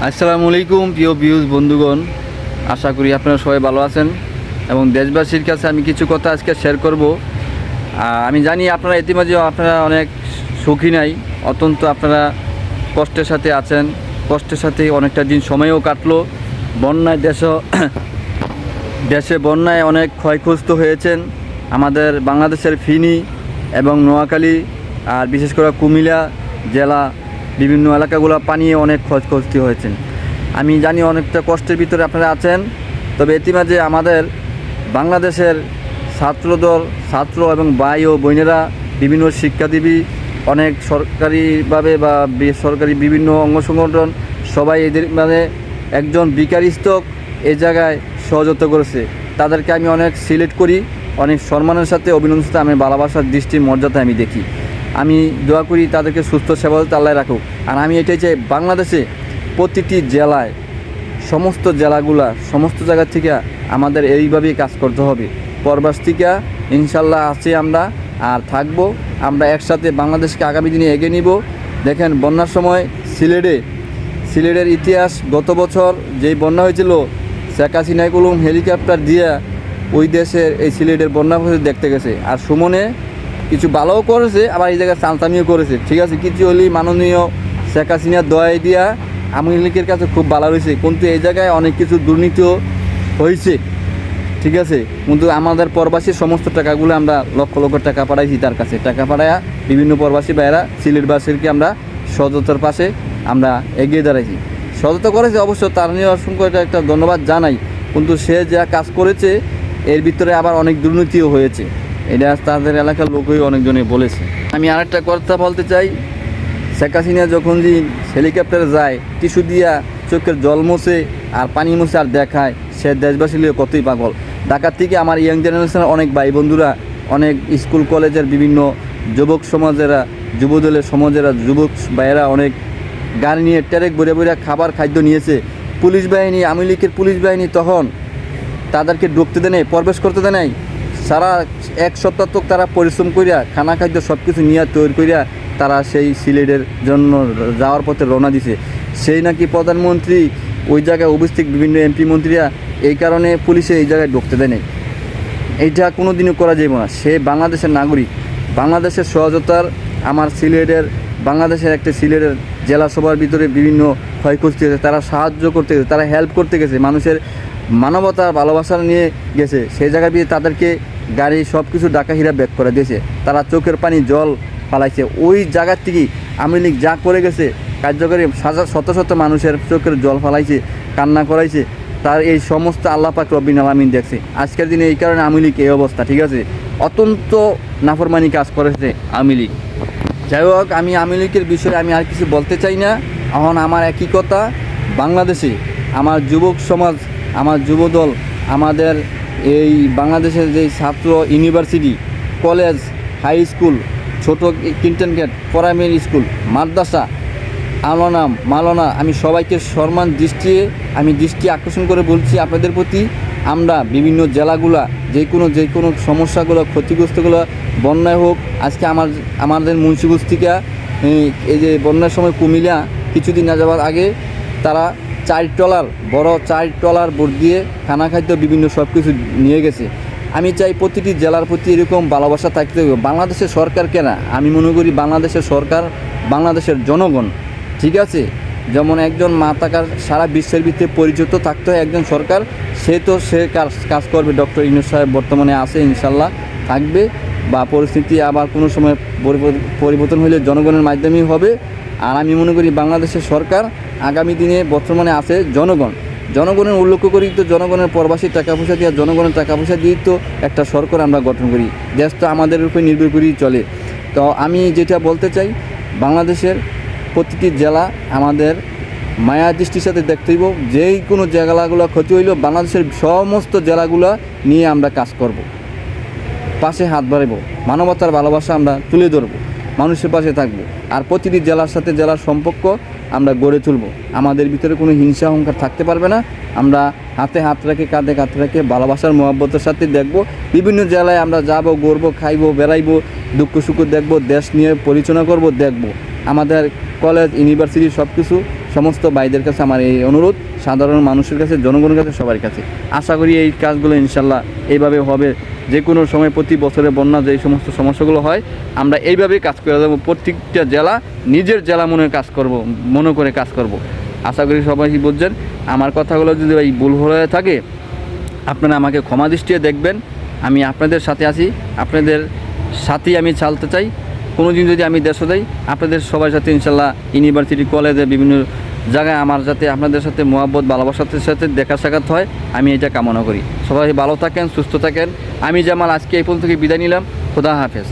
আসসালামু আলাইকুম প্রিয় ভিউজ বন্ধুগণ, আশা করি আপনারা সবাই ভালো আছেন এবং দেশবাসীর কাছে আমি কিছু কথা আজকে শেয়ার করব। আমি জানি আপনারা ইতিমধ্যে আপনারা অনেক সুখী নাই, অত্যন্ত আপনারা কষ্টের সাথে আছেন, কষ্টের সাথে অনেকটা দিন সময়ও কাটলো। বন্যায় দেশে বন্যায় অনেক ক্ষয়গ্রস্ত হয়েছেন আমাদের বাংলাদেশের ফেনী এবং নোয়াখালী, আর বিশেষ করে কুমিল্লা জেলা বিভিন্ন এলাকাগুলো পানিয়ে অনেক ক্ষয়ক্ষতি হয়েছেন। আমি জানি অনেকটা কষ্টের ভিতরে আপনারা আছেন, তবে ইতিমধ্যে আমাদের বাংলাদেশের ছাত্র এবং ভাই ও বোনেরা, বিভিন্ন শিক্ষাজীবী, অনেক সরকারিভাবে বা বেসরকারি বিভিন্ন অঙ্গ সংগঠন সবাই এদের একজন ভিকারিস্তক এই জায়গায় সহযোগিতা করেছে। তাদেরকে আমি অনেক সিলেক্ট করি, অনেক সম্মানের সাথে অভিনন্দনের সাথে আমি ভালোবাসার দৃষ্টি মর্যাদা আমি দেখি। আমি দোয়া করি তাদেরকে সুস্থ সেবা আল্লাহ রাখুক। আর আমি এটাই চাই বাংলাদেশে প্রতিটি জেলায় সমস্ত সমস্ত জায়গা থেকে আমাদের এইভাবেই কাজ করতে হবে। পরবাস থেকে ইনশাল্লাহ আছি আমরা আর থাকবো, আমরা একসাথে বাংলাদেশকে আগামী দিনে এগিয়ে নিব। দেখেন বন্যার সময় সিলেটের ইতিহাস, গত বছর যেই বন্যা হয়েছিল শেখ হাসিনা হেলিকপ্টার দিয়ে ওই দেশের এই সিলেটের বন্যা দেখতে গেছে। আর সুমনে কিছু ভালোও করেছে, আবার এই জায়গায় চালতামিও করেছে, ঠিক আছে। কিছু হলেই মাননীয় শেখ হাসিনার দয়াই দিয়া আওয়ামী লীগের কাছে খুব ভালো হয়েছে, কিন্তু এই জায়গায় অনেক কিছু দুর্নীতিও হয়েছে, ঠিক আছে। কিন্তু আমাদের প্রবাসীর সমস্ত টাকাগুলো আমরা লক্ষ লক্ষ টাকা পাঠাইছি তার কাছে, টাকা পাঠাইয়া বিভিন্ন প্রবাসী ভাইয়েরা সিলেটবাসীকে আমরা সততার পাশে আমরা এগিয়ে দাঁড়াইছি, সততা করেছে। অবশ্য তার নিয়ে অসংখ্য একটা ধন্যবাদ জানাই, কিন্তু সে যা কাজ করেছে এর ভিতরে আবার অনেক দুর্নীতিও হয়েছে, এটা তাদের এলাকার লোকই অনেকজনে বলেছে। আমি আরেকটা কথা বলতে চাই, শেখ হাসিনা যখন যে হেলিকপ্টারে যায় টিস্যু দিয়া চোখের জল মোছে আর পানি মোছে আর দেখায়, সে দেশবাসী লিয়ে কতই পাগল। ঢাকার থেকে আমার ইয়াং জেনারেশনের অনেক ভাই বন্ধুরা, অনেক স্কুল কলেজের বিভিন্ন যুবক সমাজেরা, যুবদলের সমাজেরা, যুবক ভাইয়েরা অনেক গাড়ি নিয়ে ট্যারেক ভরে ভরে খাবার খাদ্য নিয়েছে। পুলিশ বাহিনী, আওয়ামী লীগের পুলিশ বাহিনী তখন তাদেরকে ঢুকতে দেয় নাই, প্রবেশ করতে দেয় নাই। সারা এক সপ্তাহ তো তারা পরিশ্রম করিয়া খানা খাদ্য সব কিছু নিয়ে তৈরি করিয়া তারা সেই সিলেটের জন্য যাওয়ার পথে রওনা দিছে। সেই নাকি প্রধানমন্ত্রী ওই জায়গায় উপস্থিত, বিভিন্ন এমপি মন্ত্রীরা, এই কারণে পুলিশে এই জায়গায় ঢুকতে দেয় নাই। এইটা কোনো দিনও করা যাবে না। সে বাংলাদেশের নাগরিক, বাংলাদেশের সহযোগিতার আমার বাংলাদেশের একটা সিলেটের জেলা সভার ভিতরে বিভিন্ন ক্ষয়ক্ষতি হয়েছে, তারা সাহায্য করতে গেছে, তারা হেল্প করতে গেছে, মানুষের মানবতা ভালোবাসা নিয়ে গেছে। সেই জায়গায় দিয়ে তাদেরকে গাড়ি সব কিছু ডাকা হিরা ব্যাক করে দিয়েছে, তারা চোখের পানি জল ফালাইছে। ওই জায়গার থেকেই আওয়ামী লীগ যা করে গেছে কার্যকরী শত শত মানুষের চোখের জল ফালাইছে, কান্না করাইছে, তার এই সমস্ত আল্লাহ পাক রব্বিল আলামিন দেখছে। আজকের দিনে এই কারণে আওয়ামী লীগ এই অবস্থা, ঠিক আছে। অত্যন্ত নাফরমানি কাজ করেছে আওয়ামী লীগ। যাই হোক, আমি আওয়ামী লীগের বিষয়ে আমি আর কিছু বলতে চাই না। এখন আমার একই কথা, বাংলাদেশে আমার যুবক সমাজ, আমার যুবদল, আমাদের এই বাংলাদেশের যে ছাত্র, ইউনিভার্সিটি, কলেজ, হাই স্কুল, ছোটো কিন্টারগেট, প্রাইমারি স্কুল, মাদ্রাসা, মালনা, আমি সবাইকে সম্মান দৃষ্টি আকর্ষণ করে বলছি আপনাদের প্রতি, আমরা বিভিন্ন জেলাগুলা যে কোনো সমস্যাগুলো, ক্ষতিগ্রস্তগুলো, বন্যায় হোক, আজকে আমাদের মুন্সিগঞ্জ থেকে এই যে বন্যার সময় কুমিল্লা কিছুদিন না যাওয়ার আগে তারা বড় 4 ট্রলার বোট দিয়ে খানা খাদ্য বিভিন্ন সব কিছু নিয়ে গেছে। আমি চাই প্রতিটি জেলার প্রতি এরকম ভালোবাসা থাকতে হবে। বাংলাদেশের সরকার কেনা, আমি মনে করি বাংলাদেশের সরকার বাংলাদেশের জনগণ, ঠিক আছে। যেমন একজন মাতাকার সারা বিশ্বের ভিতরে পরিচিত থাকতে হয় একজন সরকার, সে কাজ করবে। ডক্টর ইউনূস সাহেব বর্তমানে আছে, ইনশাল্লাহ থাকবে, বা পরিস্থিতি আবার কোনো সময় পরিবর্তন হলে জনগণের মাধ্যমেই হবে। আর আমি মনে করি বাংলাদেশের সরকার আগামী দিনে বর্তমানে আছে জনগণের উল্লেখ করি, তো জনগণের প্রবাসী টাকা পয়সা দিয়ে, জনগণের টাকা পয়সা দিয়েই তো একটা সরকার আমরা গঠন করি। দেশ তো আমাদের উপরে নির্ভর করেই চলে। তো আমি যেটা বলতে চাই, বাংলাদেশের প্রতিটি জেলা আমাদের মায়া দৃষ্টির সাথে দেখতে হইব। যেই কোনো জেলাগুলো ক্ষতি হইল, বাংলাদেশের সমস্ত জেলাগুলো নিয়ে আমরা কাজ করব, পাশে হাত বাড়াবো, মানবতার ভালোবাসা আমরা তুলে ধরবো, মানুষের পাশে থাকবো। আর প্রতিটি জেলার সাথে জেলার সম্পর্ক আমরা গড়ে তুলব। আমাদের ভিতরে কোনো হিংসা অহংকার থাকতে পারবে না। আমরা হাতে হাত রেখে, কাঁধে কাঁধ রেখে ভালোবাসার মহব্বতের সাথে দেখব। বিভিন্ন জেলায় আমরা যাব, ঘুরবো, খাইবো, বেড়াইবো, দুঃখ সুখ দেখব, দেশ নিয়ে পরিচালনা করব, দেখব। আমাদের কলেজ, ইউনিভার্সিটি সব কিছু সমস্ত ভাইদের কাছে আমার এই অনুরোধ, সাধারণ মানুষের কাছে, জনগণের কাছে, সবার কাছে। আশা করি এই কাজগুলো ইনশাল্লাহ এইভাবে হবে। যে কোনো সময় প্রতি বছরে বন্যা যে সমস্ত সমস্যাগুলো হয়, আমরা এইভাবেই কাজ করে দেবো। প্রত্যেকটা জেলা নিজের জেলা মনে করে কাজ করব। আশা করি সবাই বুঝছেন। আমার কথাগুলো যদি এই ভুল হয়ে থাকে, আপনারা আমাকে ক্ষমা দৃষ্টিতে দেখবেন। আমি আপনাদের সাথে আছি, আপনাদের সাথেই আমি চালতে চাই। কোনো দিন যদি আমি দেশে যাই, আপনাদের সবার সাথে ইনশাল্লাহ ইউনিভার্সিটি, কলেজে, বিভিন্ন জায়গায় আমার যাতে আপনাদের সাথে মহব্বত, ভালোবাসার সাথে দেখা সাক্ষাৎ হয়, আমি এটা কামনা করি। সবাই ভালো থাকেন, সুস্থ থাকেন। আমি জামাল আজকে এই পর্যন্ত বিদায় নিলাম। খোদা হাফেজ।